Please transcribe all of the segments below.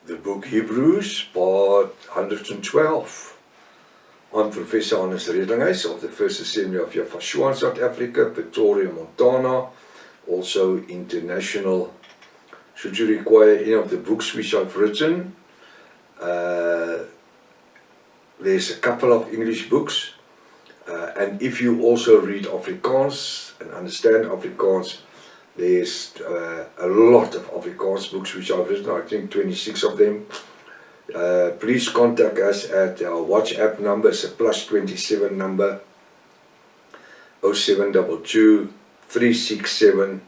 the book Hebrews, part 112. I'm Professor Hannes Redinghuis of the First Assembly of Yafashua in South Africa, Pretoria, Montana, also international. Should you require any of the books which I've written, there's a couple of English books, and if you also read Afrikaans and understand Afrikaans, there's a lot of Afrikaans books which I've written, I think 26 of them. Please contact us at our WhatsApp number, it's a +27 number, 0722 367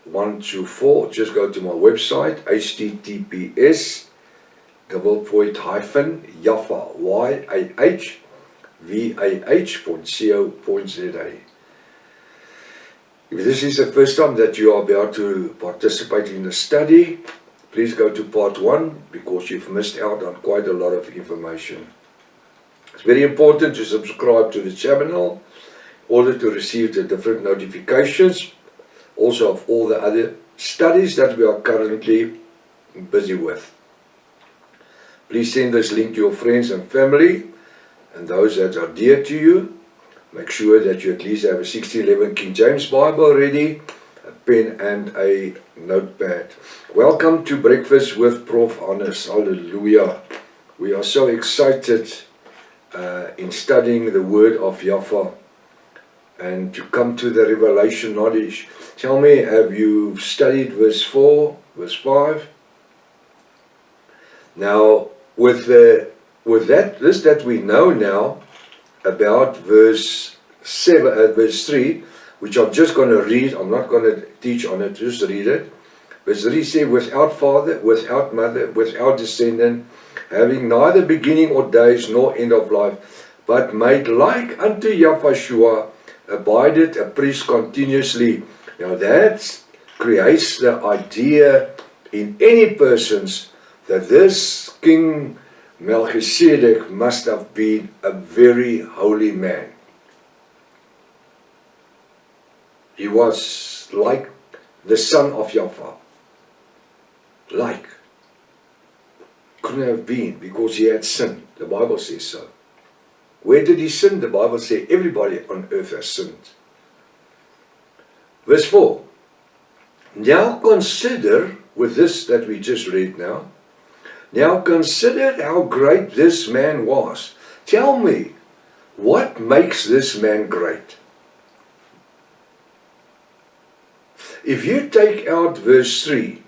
124. Just go to my website, https://yafah.co.za. If this is the first time that you are about to participate in the study, please go to part 1 because you've missed out on quite a lot of information. It's very important to subscribe to the channel in order to receive the different notifications, also of all the other studies that we are currently busy with. Please send this link to your friends and family and those that are dear to you. Make sure that you at least have a 1611 King James Bible ready, a pen and a notepad. Welcome to Breakfast with Prof. Hannes. Hallelujah. We are so excited in studying the word of Yafah and to come to the revelation knowledge. Tell me, have you studied verse 4, verse 5? Now, with this that we know now about verse 3, which I'm just going to read, I'm not going to teach on it, just read it. Verse 3 says, without father, without mother, without descendant, having neither beginning or days nor end of life, but made like unto Yafashua, abideth a priest continuously. Now that creates the idea in any persons that this King Melchizedek must have been a very holy man. He was like the son of Yafah. Like. Couldn't have been because he had sinned. The Bible says so. Where did he sin? The Bible says everybody on earth has sinned. Verse 4. Now consider, with this that we just read now, now consider how great this man was. Tell me, what makes this man great? If you take out verse 3,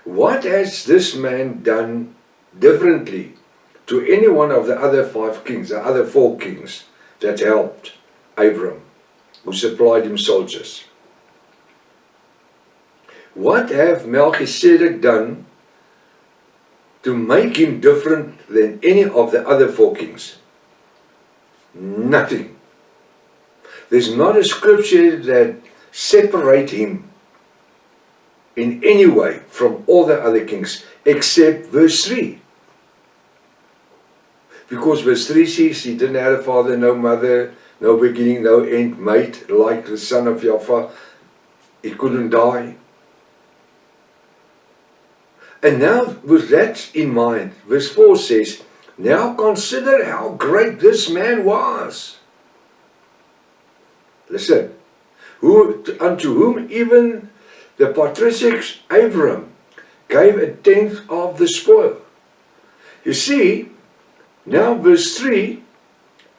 what has this man done differently to any one of the other 5 kings, the other 4 kings that helped Abram, who supplied him soldiers? What have Melchizedek done to make him different than any of the other 4 kings? Nothing. There's not a scripture that separates him in any way from all the other kings, except verse 3. Because verse 3 says he didn't have a father, no mother, no beginning, no end, made like the son of Yafah. He couldn't die. And now, with that in mind, verse 4 says, now consider how great this man was. Listen, unto whom even the patriarch Abram gave 1/10 of the spoil. You see, now verse 3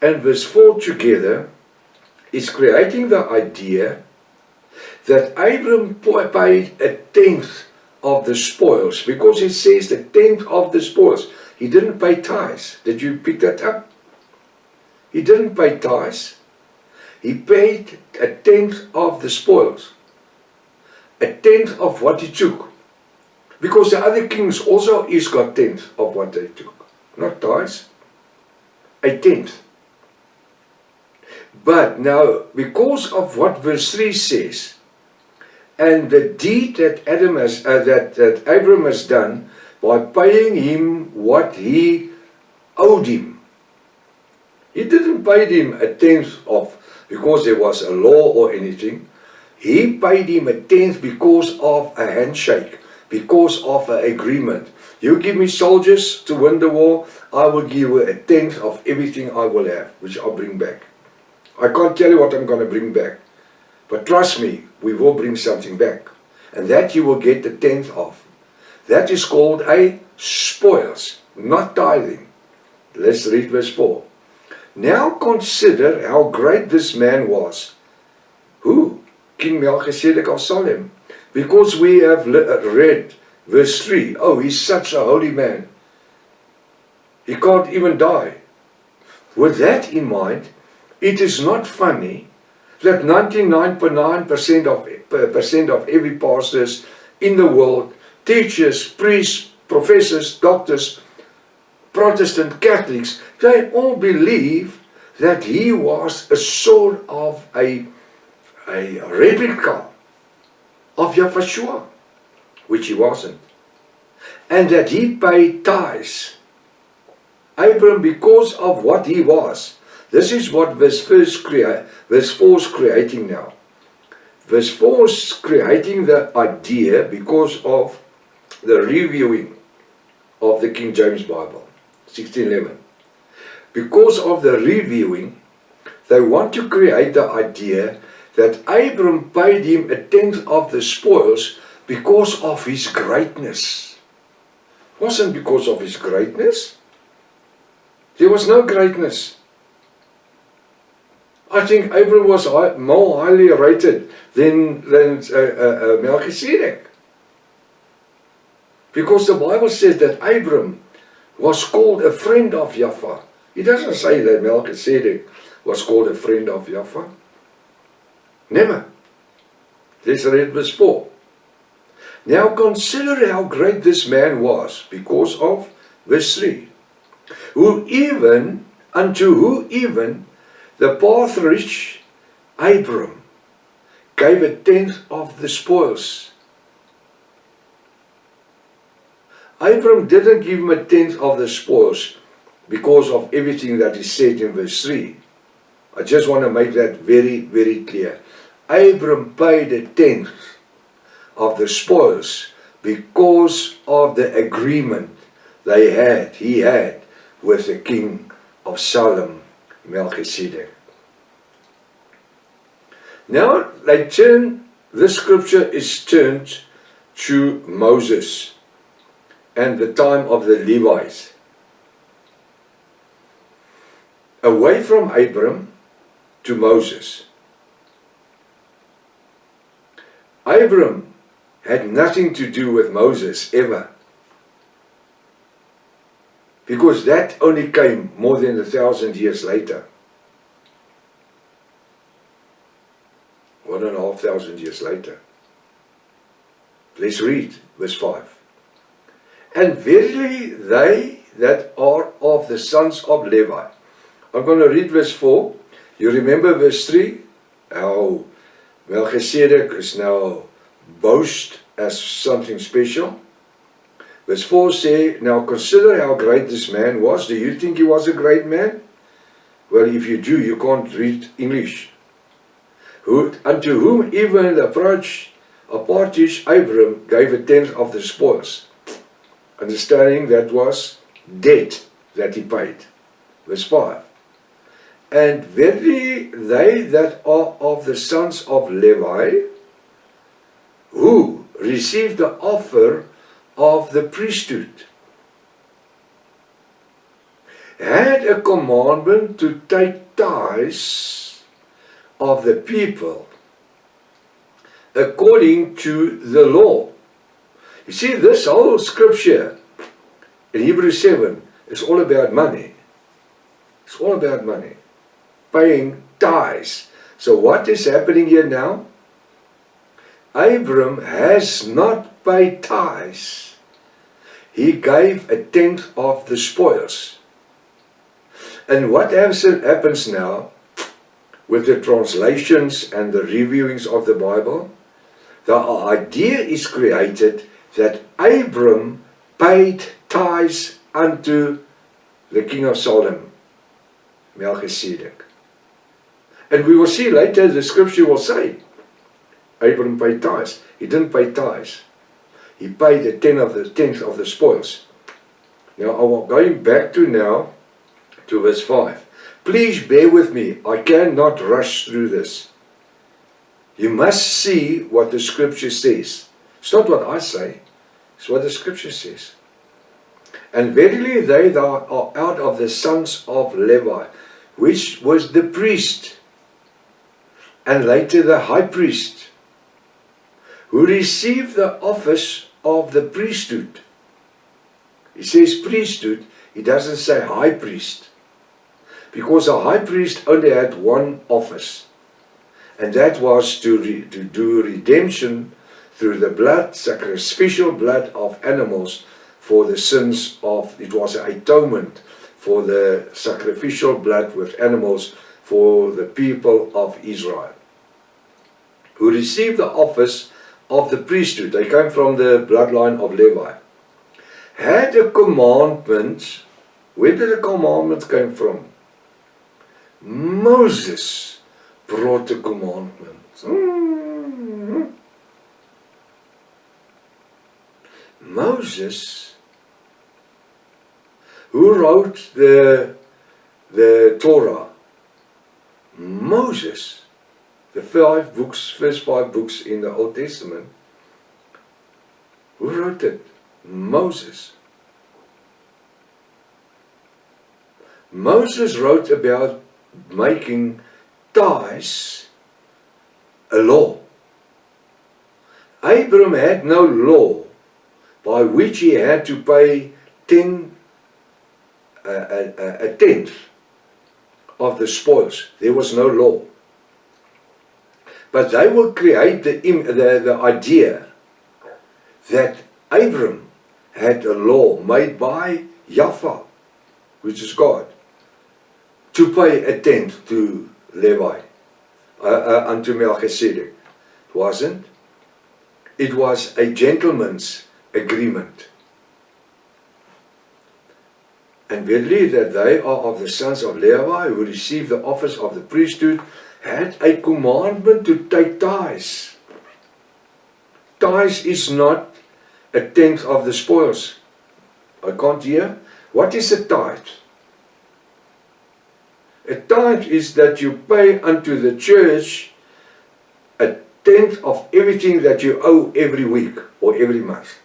and verse 4 together is creating the idea that Abram paid 1/10 of the spoils, because it says 1/10 of the spoils. He didn't pay tithes. Did you pick that up? He didn't pay tithes. He paid 1/10 of the spoils. 1/10 of what he took. Because the other kings also each got 1/10 of what they took. Not tithes. 1/10. But now, because of what verse 3 says, and the deed that Abram has done by paying him what he owed him. He didn't pay him 1/10 of because there was a law or anything. He paid him 1/10 because of a handshake, because of an agreement. You give me soldiers to win the war, I will give you 1/10 of everything I will have, which I'll bring back. I can't tell you what I'm going to bring back, but trust me, we will bring something back. And that you will get 1/10 of. That is called a spoils, not tithing. Let's read verse 4. Now consider how great this man was. Who? King Melchizedek of Salem. Because we have read verse 3. Oh, he's such a holy man. He can't even die. With that in mind, it is not funny that 99.9% of every pastors in the world, teachers, priests, professors, doctors, Protestant Catholics, they all believe that he was a sort of a replica of Yahshua, which he wasn't. And that he paid tithes. Abram, because of what he was. This is what verse 4 is creating now. Verse 4 is creating the idea because of the reviewing of the King James Bible, 1611. Because of the reviewing, they want to create the idea that Abram paid him 1/10 of the spoils because of his greatness. It wasn't because of his greatness. There was no greatness. I think Abram was more highly rated than Melchizedek. Because the Bible says that Abram was called a friend of Yahweh. It doesn't say that Melchizedek was called a friend of Yahweh. Never. Let's read verse 4. Now consider how great this man was, because of verse 3. Unto who even the patriarch Abram gave 1/10 of the spoils. Abram didn't give him 1/10 of the spoils because of everything that is said in verse 3. I just want to make that very, very clear. Abram paid 1/10 of the spoils because of the agreement he had with the king of Salem, Melchizedek. Now this scripture is turned to Moses and the time of the Levites. Away from Abram to Moses. Abram had nothing to do with Moses ever. Because that only came more than 1,000 years later. 1,500 years later. Let's read verse 5. And verily they that are of the sons of Levi. I'm going to read verse 4. You remember verse 3? How Melchizedek is now boast as something special. Verse 4 says, now consider how great this man was. Do you think he was a great man? Well, if you do, you can't read English. Unto whom even the patriarch Abram gave 1/10 of the spoils. Understanding that was debt that he paid. Verse 5. And verily they that are of the sons of Levi, who received the offer of the priesthood, had a commandment to take tithes of the people according to the law. You see, this whole scripture in Hebrews 7 is all about money. It's all about money. Paying tithes. So what is happening here now? Abram has not paid tithes. He gave 1/10 of the spoils. And what happens now with the translations and the reviewings of the Bible? The idea is created that Abram paid tithes unto the king of Salem, Melchizedek. And we will see later the scripture will say, Abram paid tithes. He didn't pay tithes. he paid a tenth of the spoils. Now I'm going back to verse 5. Please bear with me, I cannot rush through this. You must see what the scripture says. It's not what I say, it's what the scripture says. And verily they that are out of the sons of Levi, which was the priest, and later the high priest, who received the office of the priesthood. He says priesthood, he doesn't say high priest. Because a high priest only had one office. And that was to do redemption through the blood, sacrificial blood of animals for the sins of, it was an atonement for the sacrificial blood with animals for the people of Israel, who received the office of the priesthood. They came from the bloodline of Levi. Had a commandment. Where did the commandment come from? Moses brought the commandments. Moses, who wrote the Torah? Moses, the first 5 books in the Old Testament. Who wrote it? Moses. Moses wrote about making tithes a law. Abram had no law by which he had to pay a tenth of the spoils. There was no law. But they will create the idea that Abram had a law made by Yahweh, which is God, to pay a tenth to Levi, unto Melchizedek. It wasn't. It was a gentleman's agreement. And verily that they are of the sons of Levi, who received the office of the priesthood, had a commandment to take tithes. Tithes is not a tenth of the spoils. I can't hear. What is a tithe? A tithe is that you pay unto the church a tenth of everything that you owe every week, or every month,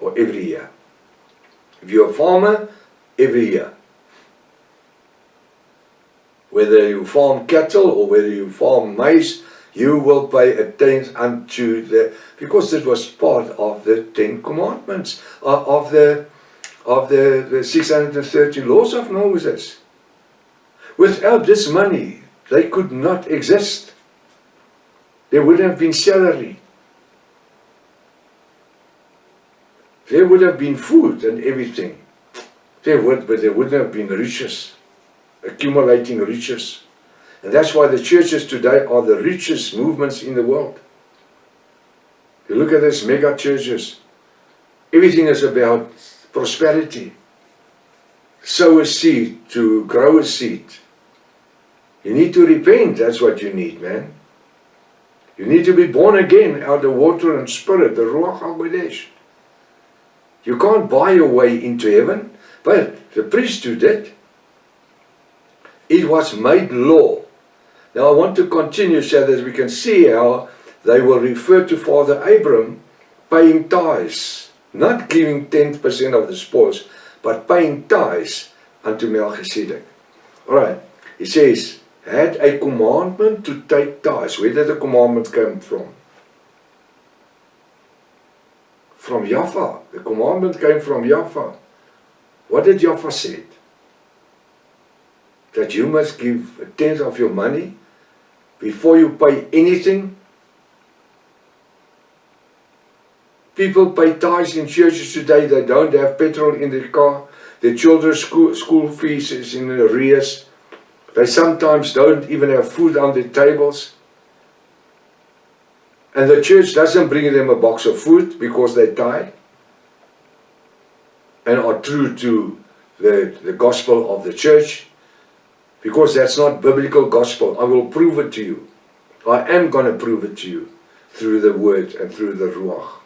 or every year. If you're a farmer, every year. Whether you farm cattle or whether you farm maize, you will pay a tenth unto the, because it was part of the 10 commandments, of the 630 laws of Moses. Without this money, they could not exist. There would have been salary. There would have been food and everything. But there wouldn't have been riches, accumulating riches. And that's why the churches today are the richest movements in the world. You look at these mega churches, everything is about prosperity. Sow a seed to grow a seed. You need to repent, that's what you need, man. You need to be born again out of water and spirit, the Ruach HaKodesh. You can't buy your way into heaven, but the priesthood did. It was made law. Now I want to continue so that we can see how they will refer to Father Abraham paying tithes, not giving 10% of the spoils, but paying tithes unto Melchizedek. Alright, he says, had a commandment to take tithes. Where did the commandment come from? From Yahweh. The commandment came from Yahweh. What did Yahweh say? That you must give a tenth of your money before you pay anything. People pay tithes in churches today. They don't have petrol in their car. Their children's school fees is in arrears. They sometimes don't even have food on their tables. And the church doesn't bring them a box of food because they tithe and are true to the gospel of the church. Because that's not biblical gospel. I will prove it to you. I am going to prove it to you through the word and through the Ruach.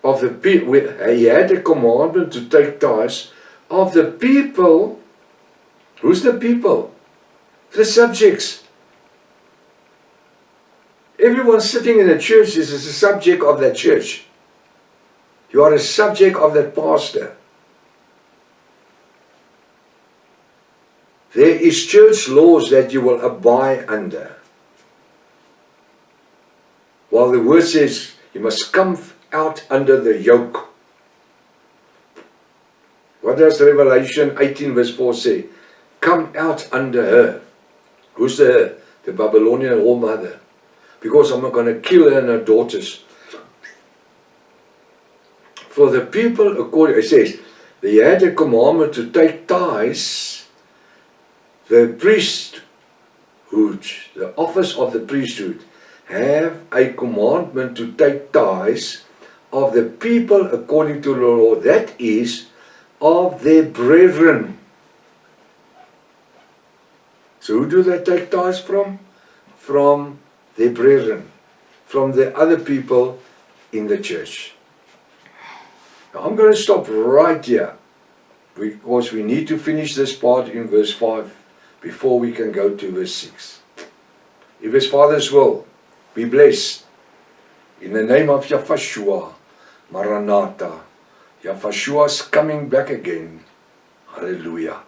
of the people. He had a commandment to take tithes of the people. Who's the people? The subjects. Everyone sitting in the church is a subject of that church. You are a subject of that pastor. There is church laws that you will abide under. While the word says you must come out under the yoke. What does Revelation 18 verse 4 say? Come out under her. Who's the her? The Babylonian whore mother. Because I'm not going to kill her and her daughters. For the people, according, it says, they had a commandment to take tithes. The priesthood, the office of the priesthood, have a commandment to take tithes of the people according to the law, that is, of their brethren. So who do they take tithes from? From their brethren, from the other people in the church. Now I'm going to stop right here, because we need to finish this part in verse 5 before we can go to verse 6. If His Father's will, be blessed. In the name of Yahushua, Maranatha. Yahushua is coming back again. Hallelujah.